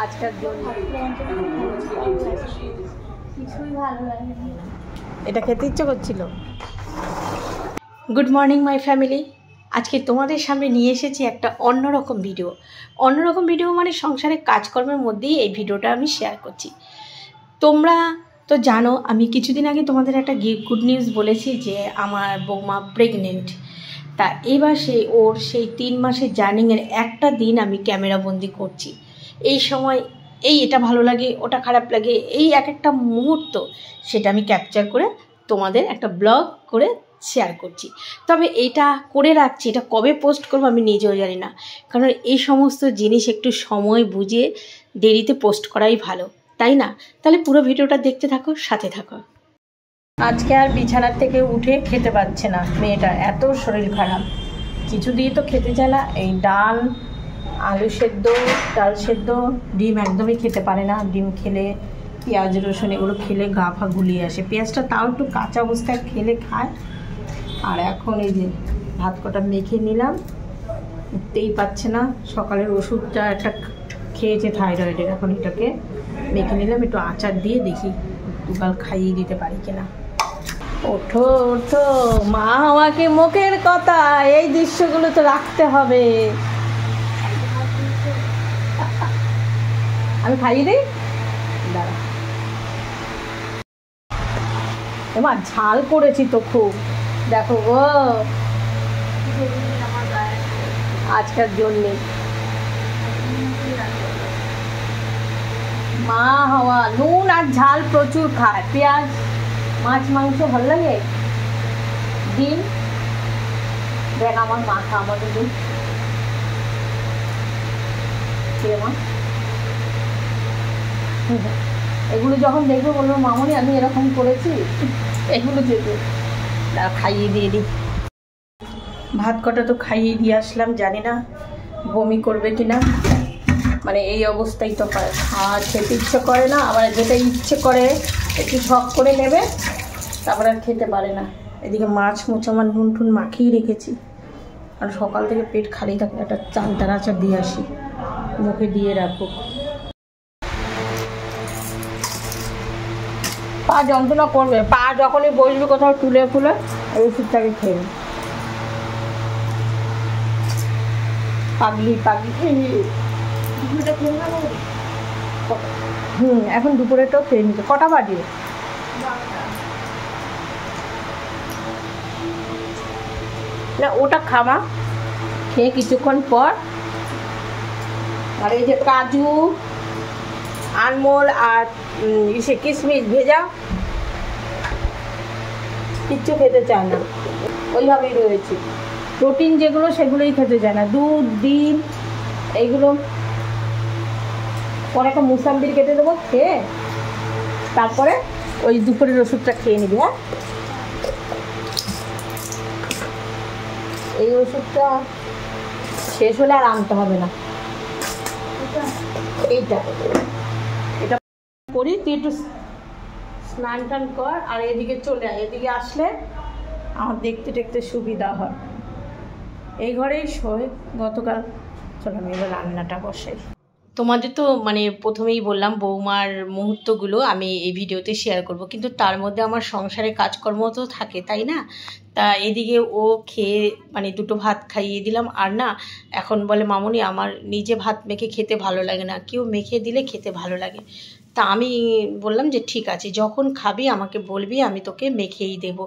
আজকের জন্য কিছুই ভালো লাগে না, এটা খেতে ইচ্ছে করছিল। গুড মর্নিং মাই ফ্যামিলি, আজকে তোমাদের সামনে নিয়ে এসেছি একটা অন্যরকম ভিডিও। অন্যরকম ভিডিও মানে সংসারের কাজকর্মের মধ্যেই এই ভিডিওটা আমি শেয়ার করছি। তোমরা তো জানো আমি কিছুদিন আগে তোমাদের একটা গুড নিউজ বলেছি যে আমার বৌমা প্রেগনেন্ট। তা এবার ওর সেই 3 মাসের জার্নিংয়ের একটা দিন আমি ক্যামেরাবন্দি করছি। এই সময় এটা ভালো লাগে, ওটা খারাপ লাগে, এই একটা মুহূর্ত সেটা আমি ক্যাপচার করে তোমাদের একটা ব্লগ করে শেয়ার করছি। তবে এটা করে রাখছি, এটা কবে পোস্ট করবো আমি নিজেও জানি না, কারণ এই সমস্ত জিনিস একটু সময় বুঝে দেরিতে পোস্ট করাই ভালো, তাই না? তাহলে পুরো ভিডিওটা দেখতে থাকো, সাথে থাকো। আজকে আর বিছানার থেকে উঠে খেতে পারছে না মেয়েটা, এত শরীর খারাপ, কিছু দিয়ে তো খেতে চায় না। এই ডাল, আলু সেদ্ধ, ডাল সেদ্ধ, ডিম একদমই খেতে পারে না। ডিম খেলে পেঁয়াজ রসুন এগুলো খেলে গা ফা গুলিয়ে আসে, পেঁয়াজটা তাও একটু কাঁচা অবস্থায় খেলে খায়। আর এখন এই যে ভাত কটা মেখে নিলাম, উঠতেই পারছে না। সকালের ওষুধটা একটা খেয়েছে থাইরয়েডের, এখন এটাকে মেখে নিলাম, একটু আচার দিয়ে দেখি দুগাল খাইয়ে দিতে পারি কিনা। ওঠো ওঠো, মা আমাকে মুখের কথা, এই দৃশ্যগুলো তো রাখতে হবে। আমি খাইয়ে দিই, দাঁড়া। এবার ঝাল করেছি তো খুব, দেখো গো আজকের জন্যে। মা হওয়া নুন আর ঝাল প্রচুর খায়, পেঁয়াজ মাছ মাংস ভালো লাগে, ডিম। দেখ আমার মাথা, আমাদের ডিম মা, এগুলো যখন দেখবে বলবো মামনি আমি এরকম করেছি, এগুলো যেতে খাইয়ে দিয়ে দিই। ভাত কটা তো খাইয়ে দিয়ে আসলাম, জানি না বমি করবে কিনা, মানে এই অবস্থাই তো হয়। আর খেতে ইচ্ছে করে না, আবার যেটা ইচ্ছে করে একটু শখ করে নেবে, তারপর আর খেতে পারে না। এদিকে মাছ আমার নুন টুন মাখিয়ে রেখেছি, আর সকাল থেকে পেট খালি থাকে, একটা চালতার আচার দিয়ে আসি, মুখে দিয়ে রাখবো। পা যন্ত্রণা করবে, পা যখনই বসবে কোথাও তুলে ফুলে এই ওষুধটাকে খেয়ে। পাগলি পাগলি, এখন দুপুরেটাও খেয়ে নিতে। কটা বাজে? না ওটা খামা, খেয়ে কিছুক্ষণ পর। আর এই যে কাজু, আনমোল আর কিশমিশ ভেজা, কিচ্ছু খেতে চায় না, ওইভাবেই রয়েছে। প্রোটিন যেগুলো সেগুলোই খেতে চায় না, দুধ, ডিম এইগুলো। পরে একটা মুসাম্বির কেটে দেবো, খেয়ে তারপরে ওই দুপুরের ওষুধটা খেয়ে নিবি। হ্যাঁ, এই ওষুধটা শেষ হলে আর আনতে হবে না। এইটা এটা করি, তুই একটু স্নান টান কর আর এদিকে চলে আয়। এদিকে আসলে আমার দেখতে দেখতে সুবিধা হয়। এই ঘরেই শোয় গতকাল। চলো আমি এবার রান্নাটা বসাই। তোমাদের তো মানে প্রথমেই বললাম বৌমার মুহূর্তগুলো আমি এই ভিডিওতে শেয়ার করব, কিন্তু তার মধ্যে আমার সংসারে কাজকর্ম তো থাকে, তাই না? তা এদিকে ও খেয়ে মানে দুটো ভাত খাইয়ে দিলাম, আর না এখন বলে মামনি আমার নিজে ভাত মেখে খেতে ভালো লাগে না, কেউ মেখে দিলে খেতে ভালো লাগে। তা আমি বললাম যে ঠিক আছে, যখন খাবি আমাকে বলবি, আমি তোকে মেখেই দেব।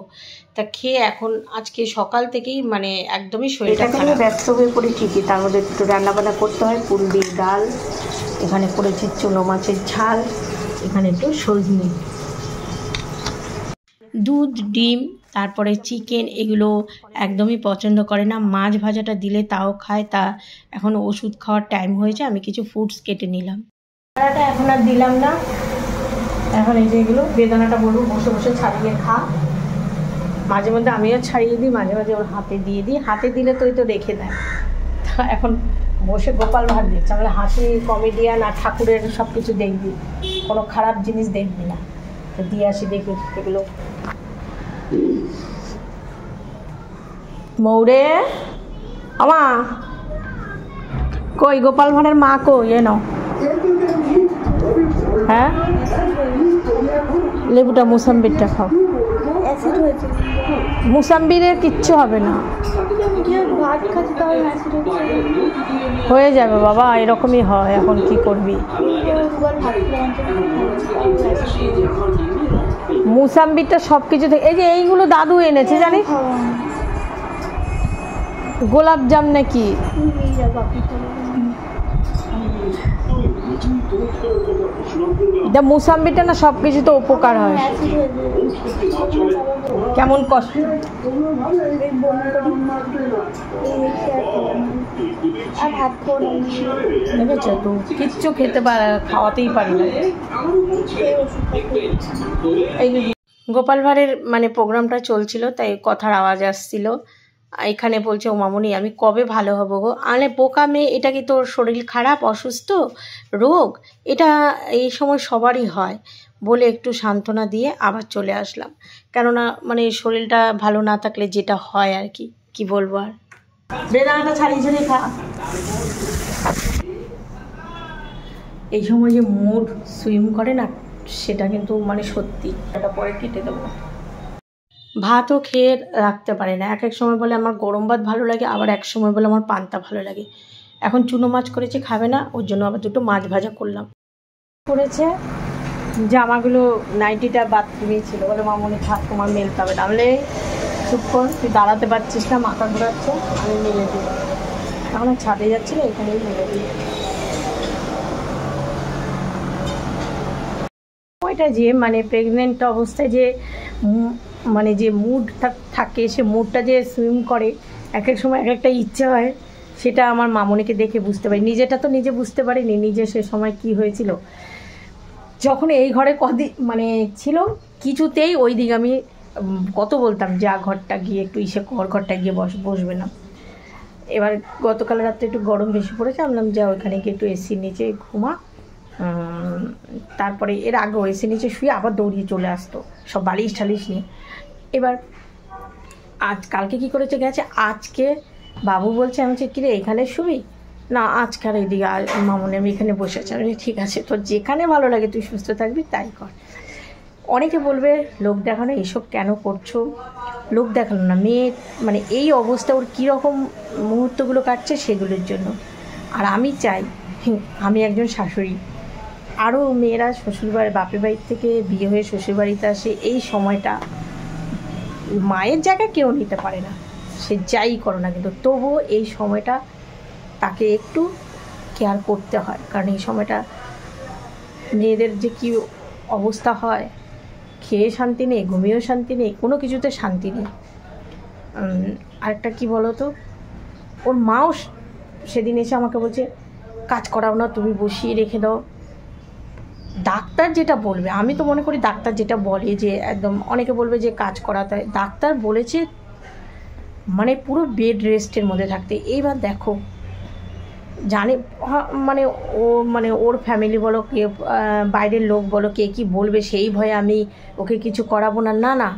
তা খেয়ে এখন আজকে সকাল থেকেই মানে একদমই শরীরটা খারাপ, ব্যস্ত হয়ে পড়ি ঠিকই, তার মধ্যে একটু রান্নাবান্না করতে হয়। ফুল দিয়ে ডাল, এখানে করেছি চুনো মাছের ঝাল, এখানে একটু সজনে, দুধ, ডিম, তারপরে চিকেন, এগুলো একদমই পছন্দ করে না। মাছ ভাজাটা দিলে তাও খায়। তা এখন ওষুধ খাওয়ার টাইম হয়েছে, আমি কিছু ফ্রুটস কেটে নিলাম। বেদানাটা এখন আর দিলাম না, এখন এই যে এগুলো বেদানাটা বলবো বসে বসে ছাড়িয়ে খা। মাঝে মধ্যে আমিও ছাড়িয়ে দিই, মাঝে মাঝে ওর হাতে দিয়ে দিই, হাতে দিলে তো তো রেখে দেয়। তা এখন বসে গোপাল ভাঁড় দিচ্ছে, আমরা হাসি কমেডিয়ান আর ঠাকুরের সব কিছু দেখবি, কোনো খারাপ জিনিস দেখবি না। তো দিয়ে আসি দেখি এগুলো। মৌরে আমা কই, গোপাল ভাঁড়ের মা কই, এ নাও। হ্যাঁ, লেবুটা মুসাম্বিরটা খাও। মুসাম্বিরে কিচ্ছু হবে না, হয়ে যাবে বাবা, এরকমই হয়। এখন কি করবি? মুসাম্বিরটা সব কিছু থেকে, এই যে এইগুলো দাদু এনেছে জানিস, গোলাপ জাম নাকি, মুসাম্বিটা না সব কিছুতে উপকার হয়। কেমন কষ্ট, দেখেছো তো, কিচ্ছু খেতে খাওয়াতেই পারি না। এই গোপাল ভাঁড়ের মানে প্রোগ্রামটা চলছিল, তাই কথার আওয়াজ আসছিল। এখানে বলছে ও মামুনি আমি কবে ভালো হব গো? আরে বোকা মেয়ে, এটা কি তোর শরীর খারাপ, অসুস্থ, রোগ? এটা এই সময় সবারই হয় বলে একটু সান্ত্বনা দিয়ে আবার চলে আসলাম। কেননা মানে শরীরটা ভালো না থাকলে যেটা হয় আর কি, কি বলবো আর। বেদানাটা ছাড়িয়ে ছাড়িয়ে খা। এই সময় যে মুড সুইম করে না, সেটা কিন্তু মানে সত্যি। এটা পরে কেটে দেবো। ভাতও খেয়ে রাখতে পারে না, এক এক সময় বলে আমার গরম ভাত ভালো লাগে, আবার এক সময় বলে আমার পান্তা ভালো লাগে। এখন চুনো মাছ করেছে, খাবে না, ওর জন্য আবার দুটো মাছ ভাজা করলাম। করেছে জামাগুলো, নাইটিটা বাথরুমেই ছিল, বলে মামুনি থাক তোমার মেলতে হবে, নাহলে চুপ কর, তুই দাঁড়াতে পারছিস না, মাথা ঘোরাচ্ছে, আমি মেলে দিই। এখন ছাদে যাচ্ছি না, এখানেই মেলে দিই। ওইটা যে মানে প্রেগনেন্ট অবস্থায় যে মানে যে মুডটা থাকে, সে মুডটা যে সুইম করে, এক এক সময় এক একটা ইচ্ছে হয়, সেটা আমার মামনিকে দেখে বুঝতে পারি। নিজেটা তো নিজে বুঝতে পারিনি, নিজে সে সময় কি হয়েছিল। যখন এই ঘরে কদিন মানে ছিল, কিছুতেই ওই দিকে আমি কত বলতাম যা ঘরটা গিয়ে একটু ঘরটা গিয়ে বসবে না। এবার গতকাল রাত্রে একটু গরম বেশি পড়েছে, বললাম যা ওইখানে গিয়ে একটু এসির নিচে ঘুমা। তারপরে এর আগে এসির নিচে শুয়ে আবার দৌড়িয়ে চলে আসতো সব বালিশ ঠালিশ নিয়ে। এবার কালকে কি করেছে গেছে, আজকে বাবু বলছে, আমি বলছি কিরে এখানে শুবি না, আজকে আর এইদিকে মামুনি আমি এখানে বসে আছি। আমি ঠিক আছে, তোর যেখানে ভালো লাগে তুই সুস্থ থাকবি তাই কর। অনেকে বলবে লোক দেখানো, এইসব কেন করছো? লোক দেখানো না, মেয়ে মানে এই অবস্থা ওর কীরকম মুহূর্তগুলো কাটছে সেগুলোর জন্য। আর আমি চাই, আমি একজন শাশুড়ি, আরও মেয়েরা শ্বশুরবাড়ি বাপের বাড়ির থেকে বিয়ে হয়ে শ্বশুরবাড়িতে আসে, এই সময়টা মায়ের জায়গায় কেউ নিতে পারে না, সে যাই করো না, কিন্তু তবুও এই সময়টা তাকে একটু কেয়ার করতে হয়। কারণ এই সময়টা মেয়েদের যে কী অবস্থা হয়, খেয়ে শান্তি নেই, ঘুমিয়েও শান্তি নেই, কোনো কিছুতে শান্তি নেই। আরেকটা কি বলো তো, ওর মাও সেদিন এসে আমাকে বলছে কাজ করাও না, তুমি বসিয়ে রেখে দাও। ডাক্তার যেটা বলবে, আমি তো মনে করি ডাক্তার যেটা বলে যে একদম, অনেকে বলবে যে কাজ করাতে হয়, ডাক্তার বলেছে মানে পুরো বেড রেস্টের মধ্যে থাকতে। এইবার দেখো জানে মানে ও মানে ওর ফ্যামিলি বলো, কে বাইরের লোক বলো, কে কী বলবে সেই ভয়ে আমি ওকে কিছু করাবো না, না না,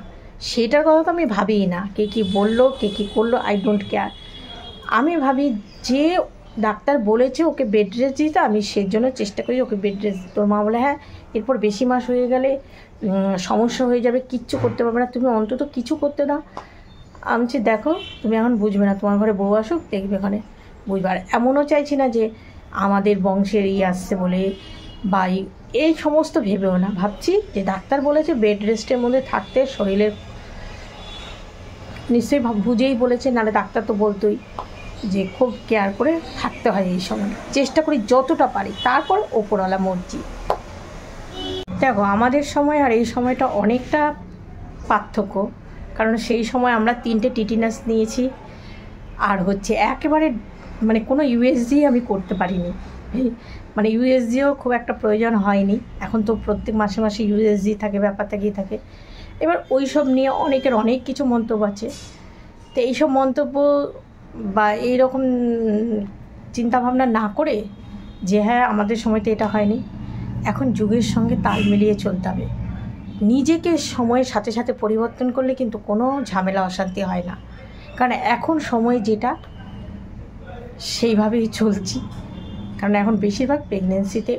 সেটার কথা তো আমি ভাবিই না। কে কী বললো, কে কী করলো, আই ডোন্ট কেয়ার। আমি ভাবি যে ডাক্তার বলেছে ওকে বেড রেস্ট দিতে, আমি সেই জন্য চেষ্টা করি ওকে বেড রেস্ট। তোর মা বলে হ্যাঁ এরপর বেশি মাস হয়ে গেলে সমস্যা হয়ে যাবে, কিচ্ছু করতে পারবে না, তুমি অন্তত কিছু করতে দাও। আমি বলছি দেখো তুমি এখন বুঝবে না, তোমার ঘরে বউ আসুক দেখবে এখানে বুঝবে। আর এমনও চাইছি না যে আমাদের বংশের আসছে বলে বা এই সমস্ত ভেবেও না, ভাবছি যে ডাক্তার বলেছে বেড রেস্টের মধ্যে থাকতে, শরীরের নিশ্চয়ই বুঝেই বলেছে, নাহলে ডাক্তার তো বলতোই যে খুব কেয়ার করে থাকতে হয় এই সময়। চেষ্টা করি যতটা পারি, তারপর ওপরওয়ালা মর্জি। দেখো আমাদের সময় আর এই সময়টা অনেকটা পার্থক্য, কারণ সেই সময় আমরা 3টে টিটিনাস নিয়েছি, আর হচ্ছে একেবারে মানে কোনো ইউএসজি আমি করতে পারিনি, মানে ইউএসজিও খুব একটা প্রয়োজন হয়নি। এখন তো প্রত্যেক মাসে মাসে ইউএসজি থাকে, ব্যাপারটা গিয়ে থাকে। এবার ওই সব নিয়ে অনেকের অনেক কিছু মন্তব্য আছে, তো এইসব মন্তব্য বা এইরকম চিন্তাভাবনা না করে যে হ্যাঁ আমাদের সময় তো এটা হয়নি, এখন যুগের সঙ্গে তাল মিলিয়ে চলতে হবে। নিজেকে সময়ের সাথে সাথে পরিবর্তন করলে কিন্তু কোনো ঝামেলা অশান্তি হয় না, কারণ এখন সময় যেটা সেইভাবেই চলছি। কারণ এখন বেশিরভাগ প্রেগনেন্সিতে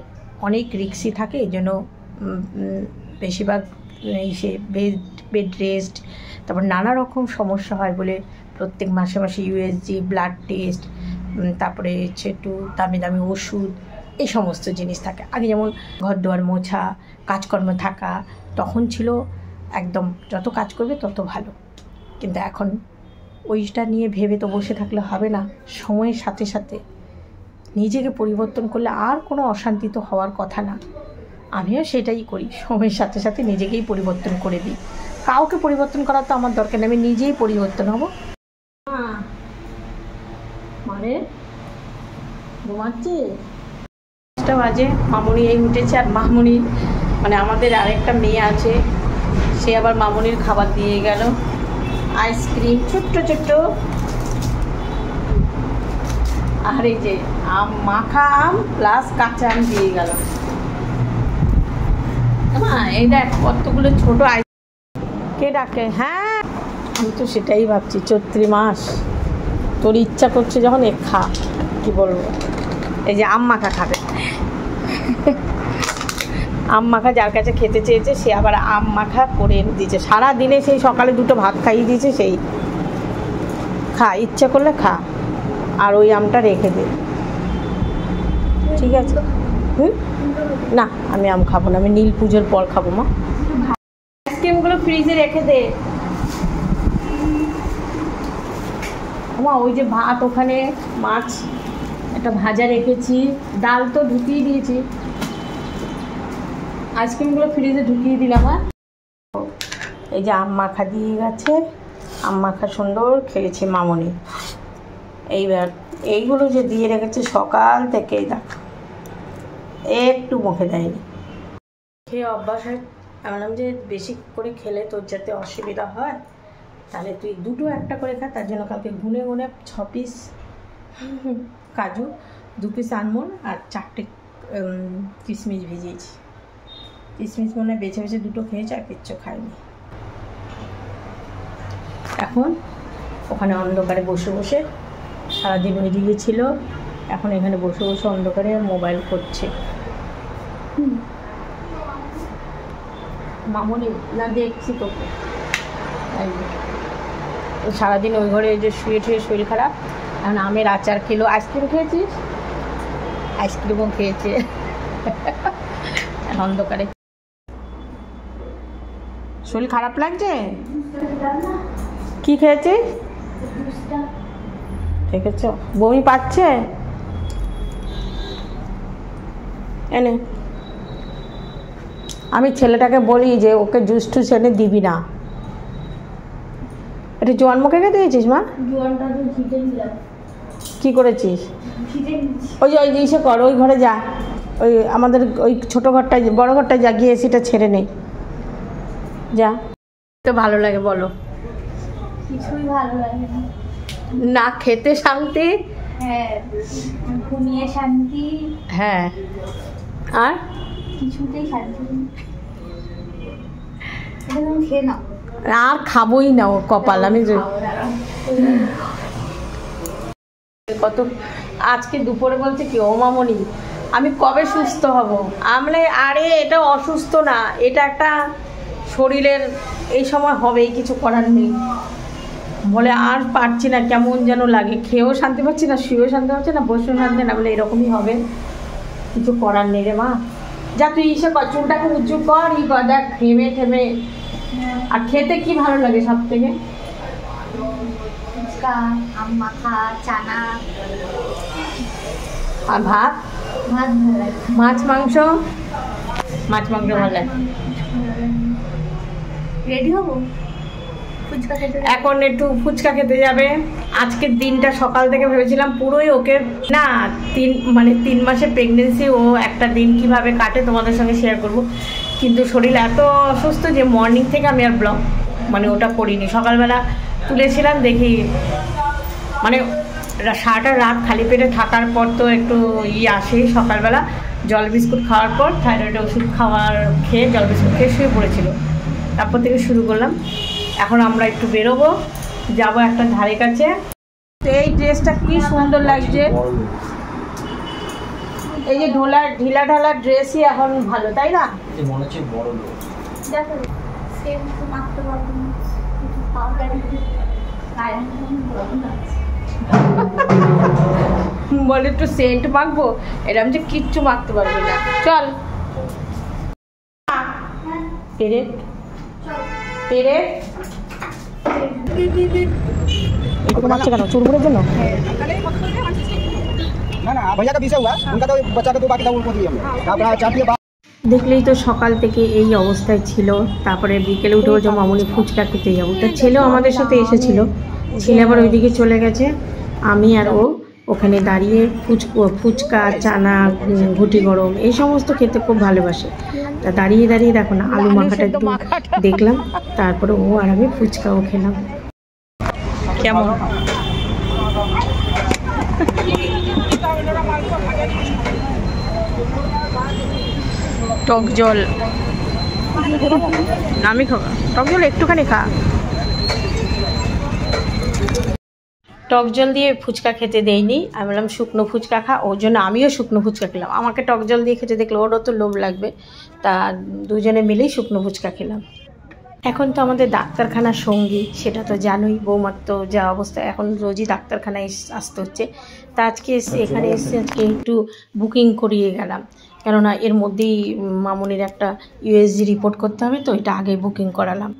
অনেক রিক্সি থাকে, এই জন্য বেশিরভাগ সে বেড রেস্ট, তারপর নানা রকম সমস্যা হয় বলে প্রত্যেক মাসে মাসে ইউএসজি, ব্লাড টেস্ট, তারপরে হচ্ছে একটু দামি দামি ওষুধ, এই সমস্ত জিনিস থাকে। আগে যেমন ঘর দুয়ার মোছা, কাজকর্ম থাকা, তখন ছিল একদম যত কাজ করবে তত ভালো। কিন্তু এখন ওইটা নিয়ে ভেবে তো বসে থাকলে হবে না, সময়ের সাথে সাথে নিজেকে পরিবর্তন করলে আর কোনো অশান্তি তো হওয়ার কথা না। আমিও সেটাই করি, সময়ের সাথে সাথে নিজেকেই পরিবর্তন করে দিই। কাউকে পরিবর্তন করার তো আমার দরকার নেই, আমি নিজেই পরিবর্তন হব। মানে ঘুমাচ্ছে 5টা বাজে, মামুনি এই উঠেছে। আর মামুনি মানে আমাদের আরেকটা মেয়ে আছে, সে আবার মামুনির খাবার দিয়ে গেল, আইসক্রিম ছোট্ট ছোট্ট, আর এই যে আম, মাখা আম প্লাস কাঁচা আম দিয়ে গেল। এই দেখ কতগুলো ছোট কে ডাকে। হ্যাঁ আমি তো সেটাই ভাবছি, চৈত্রী মাস, তোর ইচ্ছা করছে যখন খা, কি বলবো। এই যে আম মাখা খাবে, আম মাখা যার কাছে খেতে চেয়েছে সে আবার আম মাখা করে এনে দিয়েছে। সারাদিনে সেই সকালে 2টো ভাত খাইয়ে দিয়েছে, সেই খা, ইচ্ছা করলে খা, আর ওই আমটা রেখে দে, ঠিক আছে? না আমি আম খাবো না, আমি নীল পুজোর পর খাবো। মা আইসক্রিমগুলো ফ্রিজে রেখে দে। মা ওই যে ভাত, ওখানে মাছ একটা ভাজা রেখেছি, ডাল তো ঢুকিয়ে দিয়েছি, আইসক্রিমগুলো ফ্রিজে ঢুকিয়ে দিলাম। এই যে আম মাখা দিয়ে গেছে, আম মাখা সুন্দর খেয়েছি মামনি। এইবার এইগুলো যে দিয়ে রেখেছে সকাল থেকেই, দেখ একটু মুখে দেয়নি, খেয়ে অভ্যাস হয়। বললাম যে বেশি করে খেলে তোর যাতে অসুবিধা হয়, তাহলে তুই 2টো একটা করে খা। তার জন্য কালকে গুনে গুনে 6 পিস কাজু, 2 পিস আলমন্ড আর 4টে কিশমিশ ভিজিয়েছি। কিশমিশ মনে বেছে বেছে 2টো খেয়েছে, আর কিচ্ছু খায়নি। এখন ওখানে অন্ধকারে বসে বসে, সারাদিন ওইদিকে ছিল, এখন এখানে বসে বসে অন্ধকারে মোবাইল করছে। মামনি না দেখছি তোকে, সারাদিন ওই ঘরে যে শুয়ে শুয়ে শরীর খারাপ, এখন আমের আচার খেলো। আইসক্রিম খেয়েছিস? আইসক্রিমও খেয়েছে অন্ধকারে। শরীর খারাপ লাগছে? কি খেয়েছিস? ঠিক আছে, বমি পাচ্ছে? এনে আমি ছেলেটাকে বলি যে ওকে জুস টুস এনে দিবি না। এটা জোয়ান মুখে খেতে দিয়েছিস? মা কি করেছিস? ওই যে ওই জিনিসে কর, ওই ঘরে যা, ওই আমাদের ওই ছোটো ঘরটায়, বড় ঘরটায় যা, গিয়ে সেটা ছেড়ে নেই, যা। তো ভালো লাগে বলো? কিছুই ভালো লাগে না। না খেতে শান্তি, হ্যাঁ ঘুমিয়ে শান্তি, হ্যাঁ আর কিছুতেই শান্তি নেই। খেয়ে নাও। আর খাবোই না, ও কপাল। আমি কত আজকে দুপুরে বলছে কি, ও মামনি আমি কবে সুস্থ হব? আমলে আরে এটা অসুস্থ না, এটা একটা শরীরের এই সময় হবেই, কিছু করার নেই। বলে আর পারছি না, কেমন যেন লাগে, খেয়েও শান্তি পাচ্ছি না, শুয়েও শান্তি পাচ্ছি না, বসেও শান্তি না। বলে এরকমই হবে, কিছু করার নেই রে মা। যা তুই ইসে কর, চুলটাকে উঁচু কর, ই কর, দেখ থেমে থেমে। আর খেতে কি ভালো লাগে সব থেকে? ফুচকা, আম মাখা, চানা আর ভাত? ভাত ভালো লাগে। মাছ মাংস? মাছ মাংস ভালো লাগে। রেডি হবো ফুচকা খেতে? এখন একটু ফুচকা খেতে যাবে। আজকের দিনটা সকাল থেকে ভেবেছিলাম পুরোই ওকে না, 3 মাসে প্রেগনেন্সি, ও একটা দিন কিভাবে কাটে তোমাদের সঙ্গে শেয়ার করব। কিন্তু শরীর এত অসুস্থ যে মর্নিং থেকে আমি আর ব্লগ ওটা করিনি। সকালবেলা তুলেছিলাম, দেখি সারাটা রাত খালি পেটে থাকার পর তো একটু আসে। সকালবেলা জল বিস্কুট খাওয়ার পর থাইরয়েড ওষুধ খেয়ে জল বিস্কুট খেয়ে শুয়ে পড়েছিল, তারপর থেকে শুরু করলাম। এখন আমরা একটু বেরোবো, যাবো একটা ধারে কাছে। এই ড্রেসটা কি সুন্দর লাগছে, এই যে ঢিলা ঢালা ড্রেসই এখন ভালো, তাই না? মনে হচ্ছে বড় লোক। দেখো সেম তো মাত্র পারবেন পাউডার বলে একটু সেন্ট মাখবো, এরকম যে কিচ্ছু মাখতে পারবি না। চল পেরেক পেরেক কেন চুরমুরের জন্য? ना ना भैया का विषय हुआ उनका तो बच्चा का तो बाकी था उनको दिए हमने अपना चाहती है। দেখলেই তো সকাল থেকে এই অবস্থায় ছিল। তারপরে বিকেলে উঠে বলছে মামুনি ফুচকা খেতে যাবো। তার ছেলেও আমাদের সাথে এসেছিল, ছেলে আবার ওইদিকে চলে গেছে। আমি আর ও ওখানে দাঁড়িয়ে ফুচকা চানা ঘুটি গরম এই সমস্ত খেতে খুব ভালোবাসে। তা দাঁড়িয়ে দাঁড়িয়ে দেখো না আলু মাখাটা একটু দেখলাম, তারপরে ও আর আমি ফুচকাও খেলাম। কেমন টক জল? আমি খাবো টক জল, একটুখানি খা। টক জল দিয়ে ফুচকা খেতে দেয়নি, আমি বললাম শুকনো ফুচকা খা, ওর জন্য আমিও শুকনো ফুচকা খেলাম। আমাকে টক জল দিয়ে খেতে দেখলো, ওরও তো লোভ লাগবে, তা দুজনে মিলেই শুকনো ফুচকা খেলাম। এখন তো আমাদের ডাক্তারখানার সঙ্গী, সেটা তো জানোই, বৌমার তো যা অবস্থা, এখন রোজই ডাক্তারখানায় আসতে হচ্ছে। তা আজকে এখানে এসে আজকে একটু বুকিং করিয়ে গেলাম, কেননা এর মধ্যেই মামুনির একটা ইউএসজি রিপোর্ট করতে হবে, তো এটা আগে বুকিং করালাম।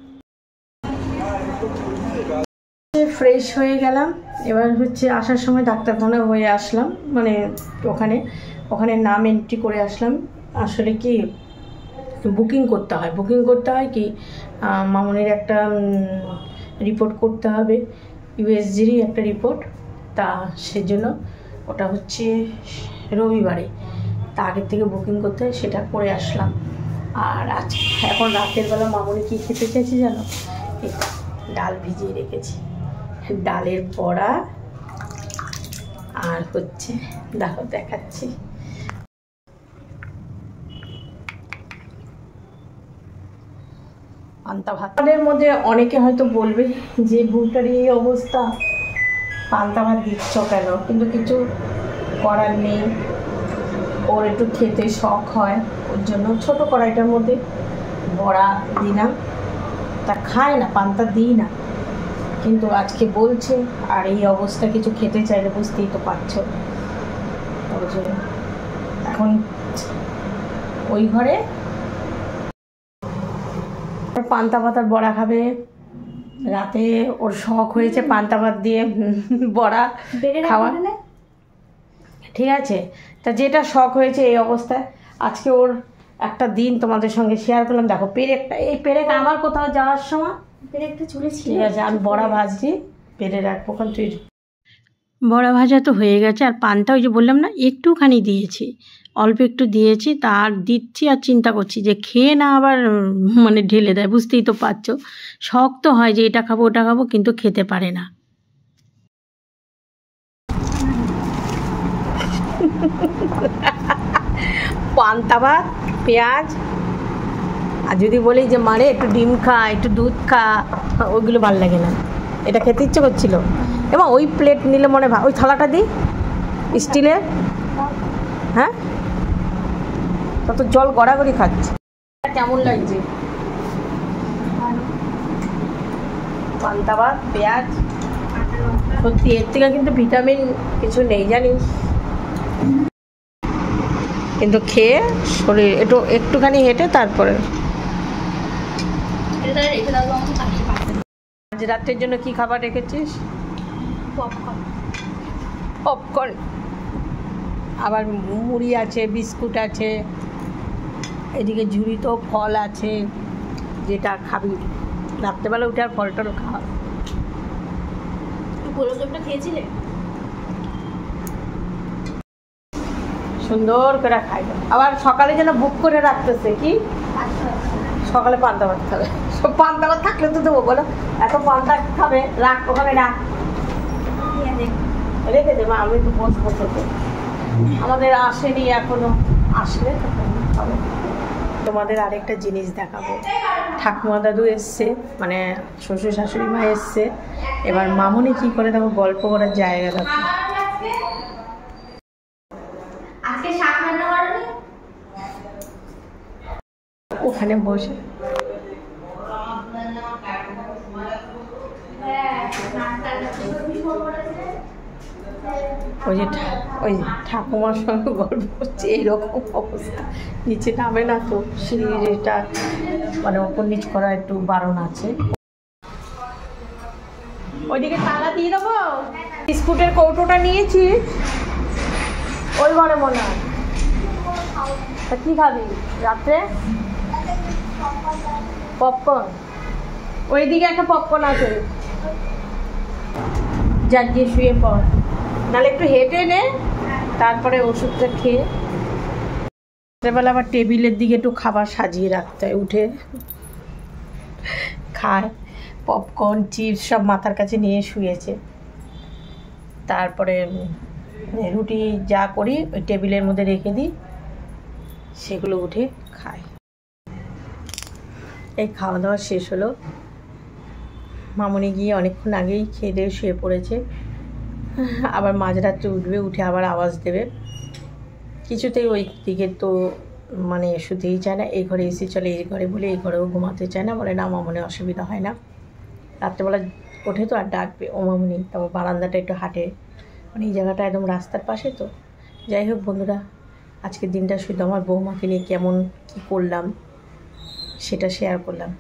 ফ্রেশ হয়ে গেলাম, এবার হচ্ছে আসার সময় ডাক্তারখানা হয়ে আসলাম, মানে ওখানে নাম এন্ট্রি করে আসলাম। আসলে কি বুকিং করতে হয় কি মামুনির একটা রিপোর্ট করতে হবে, ইউএসজিরই একটা রিপোর্ট, তা সেজন্য ওটা হচ্ছে রবিবারে, তা আগের থেকে বুকিং করতে হয়, সেটা করে আসলাম। আর এখন রাতের বেলা মামুনি কী খেতে চাইছি জানো? ডাল ভিজিয়ে রেখেছি, ডালের বড়া আর হচ্ছে দেখো দেখাচ্ছি পান্তা ভাত। আমাদের মধ্যে অনেকে হয়তো বলবে যে বউটার এই অবস্থা, পান্তা ভাত দিচ্ছ কেন? কিন্তু কিছু করার নেই, ওর একটু খেতে শখ হয়, ওর জন্য ছোট কড়াইটার মধ্যে বড়া দিলাম। তা খায় না, পান্তা দিই না, কিন্তু আজকে বলছে, আর এই অবস্থা কিছু খেতে চাইলে বুঝতেই তো পারছো। ওর জন্য এখন ওই ঘরে পান্তা ভাত আর বড়া খাবে। রাতে ওর শখ হয়েছে পান্তা ভাত দিয়ে বড়া খাওয়া, ঠিক আছে? তা যেটা শখ হয়েছে এই অবস্থায়, আজকে ওর একটা দিন তোমাদের সঙ্গে শেয়ার করলাম। দেখো পেরেকটা, এই পেরেক আমার কোথাও যাওয়ার সময় পেরেকটা চলেছি, ঠিক আছে? আমি বড়া ভাজছি, পেরে রাখবো, কারণ তুই বড়া ভাজা তো হয়ে গেছে। আর পানটা ওই যে বললাম না একটুখানি দিয়েছি, অল্প একটু দিয়েছি, তার দিচ্ছি আর চিন্তা করছি যে খেয়ে না আবার মানে ঢেলে দেয়, বুঝতেই তো পারছো। শখ তো হয় যে এটা খাবো ওটা খাবো, কিন্তু খেতে পারে না। পান্তা ভাত পেঁয়াজ, আর যদি বলি যে মারে একটু ডিম খা একটু দুধ খা, ওইগুলো ভালো লাগে না, এটা খেতে ইচ্ছে করছিল। এবং ওই প্লেট নিলে মনে ওই থালাটা দিই স্টিলের, হ্যাঁ তত জল গড়াগড়ি খাচ্ছে। কেমন লাগছে পান্তা ভাত পেঁয়াজ? সত্যি এর থেকে কিন্তু ভিটামিন কিছু নেই জানিস, কিন্তু খেয়ে শরীর একটুখানি হেঁটে তারপরে। আজ রাতের জন্য কি খাবার রেখেছিস? পপকর্ন, আবার মুড়ি আছে, বিস্কুট আছে, এদিকে ঝুড়িতেও ফল আছে, যেটা খাবি রাত্রেবেলা উঠে আর ফলটারও খাওয়া। গোলকটা খেয়েছিলে? সুন্দর করে খাইল। আবার সকালে যেন বুক করে রাখতেছে কি সকালে পান্তা ভাত খাবে। সব পান্তা ভাত থাকলে তো দেবো, বলো এত পান্তা খাবে, রাখ ওখানে রাখ, রেখে দেবো। আমি তো বসবো খেতে, আমাদের আসেনি এখনো, আসলে তখন হবে। তোমাদের আরেকটা জিনিস দেখাবো, ঠাকুমা দাদু এসছে, মানে শ্বশুর শাশুড়ি মা এসছে, এবার মামুনি কি করে দেখো গল্প করার জায়গা দেখো। আজকে 7 ওখানে বসে ওই যে ঠাকুমার সঙ্গে গল্প করছে, এইরকম অবস্থা। নিচে নামে না তো, সিঁড়িটা মানে ওপর নিচ করা একটু বারণ আছে। ওইদিকে তালা দিয়ে দেবো। বিস্কুটের কৌটোটা নিয়েছি ওই ঘরে মনে হয়। তা কী খাবি রাত্রে? পপকর্ন। ওইদিকে একটা পপকর্ন আছে, যার গিয়ে শুয়ে পড়, নাহলে একটু হেঁটে নে, তারপরে ওষুধটা খেয়ে রাত্রেবেলা আবার টেবিলের দিকে একটু খাবার সাজিয়ে রাখতে হয়। উঠে খায় পপকর্ন চিপস সব মাথার কাছে নিয়ে শুয়েছে। তারপরে রুটি যা করি ওই টেবিলের মধ্যে রেখে দিই, সেগুলো উঠে খায়। এই খাওয়া দাওয়া শেষ হলো। মামনি গিয়ে অনেকক্ষণ আগেই খেয়ে দিয়ে শুয়ে পড়েছে। আবার মাঝরাত্রে উঠবে, উঠে আবার আওয়াজ দেবে। কিছুতেই ওই দিকে তো মানে শুতেই চায় না। এই ঘরে এসে চলে, এই ঘরে বলে এই ঘরেও ঘুমাতে চায় না, বলে না মামনি অসুবিধা হয় না। রাত্রেবেলা ওঠে তো আর ডাকবে ও মামনি, তারপর বারান্দাটা একটু হাঁটে, মানে এই জায়গাটা একদম রাস্তার পাশে তো। যাই হোক বন্ধুরা, আজকের দিনটা শুধু আমার বৌমাকে নিয়ে কেমন কী করলাম সেটা শেয়ার করলাম।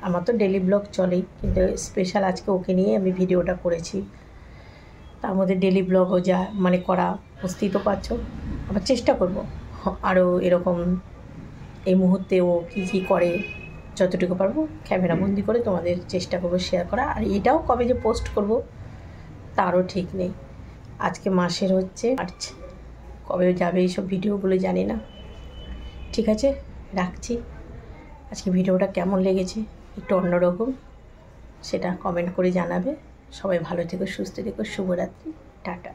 আমার তো ডেলি ব্লগ চলেই, কিন্তু স্পেশাল আজকে ওকে নিয়ে আমি ভিডিওটা করেছি। তার মধ্যে ডেলি ব্লগও যা মানে করা, বুঝতেই তো পারছো। আবার চেষ্টা করব আরও এরকম এই মুহূর্তে ও কী কী করে যতটুকু পারবো ক্যামেরা বন্দি করে তোমাদের চেষ্টা করবো শেয়ার করা। আর এটাও কবে যে পোস্ট করব তারও ঠিক নেই। আজকে মাসের হচ্ছে মার্চ, কবে যাবে এইসব ভিডিওগুলো জানি না। ঠিক আছে, রাখছি। আজকে ভিডিওটা কেমন লেগেছে, একটু অন্যরকম, সেটা কমেন্ট করে জানাবে। সবাই ভালো থেকো, সুস্থ থেকো, শুভরাত্রি, টাটা।